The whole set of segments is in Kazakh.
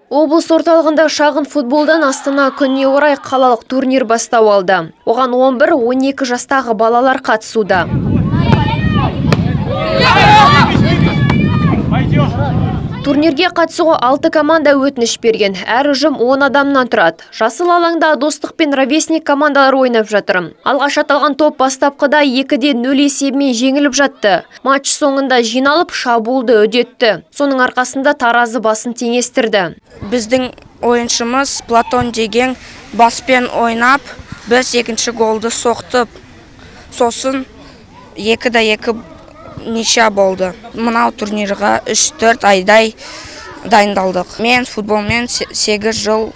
Облыс орталығында шағын футболдан Астана күніне орай қалалық турнир бастау алды. Оған 11-12 жастағы балалар қатысуда. Турнирге қатысуға 6 команда өтініш берген. Әр ұжым 10 адамнан тұрады. Жасыл алаңда Достық пен Ровесник командалар ойнап жатыр. Алғаш аталған топ бастапқыда 2-0 есебімен жеңіліп жатты. Матч соңында жиналып шабуылды үдетті. Соның арқасында таразы басын теңестірді. Біздің ойыншымыз Платон деген баспен ойнап, біз екінші голды соқтып, сосын 2-2 неше болды. Мынау турнирға 3-4 айдай дайындалдық. Мен футболмен 8 жыл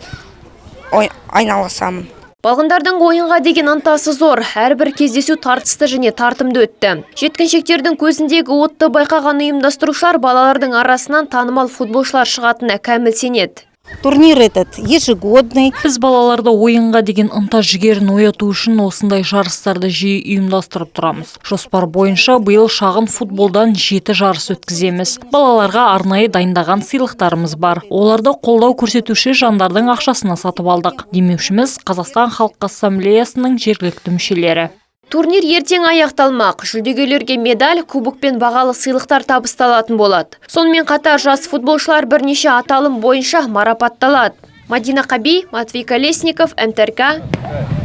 айналысамын. Балғындардың ойынға деген ынтасы зор. Әрбір кездесу тартысты және тартымды өтті. Жеткіншектердің көзіндегі отты байқаған ұйымдастырушылар балалардың арасынан танымал футболшылар шығатынына кәміл сенеді. Турнир этот ежегодный. Біз балаларды ойынға деген ынта жігерін ояту үшін осындай жарыстарды жиі ұйымдастырып тұрамыз. Жоспар бойынша биыл шағын футболдан 7 жарыс өткіземіз. Балаларға арнайы дайындаған сыйлықтарымыз бар. Оларды қолдау көрсетуші жандардың ақшасына сатып алдық. Демеушіміз Қазақстан Халқы Ассамблеясының жергілікті мүшелері. Турнир ертең аяқталмақ. Жүлдегерлерге медаль, кубок пен бағалы сыйлықтар табысталатын болады. Сонымен қатар жас футболшылар бірнеше аталым бойынша марапатталады. Мадина Қаби, Матвей Колесников, МТРК.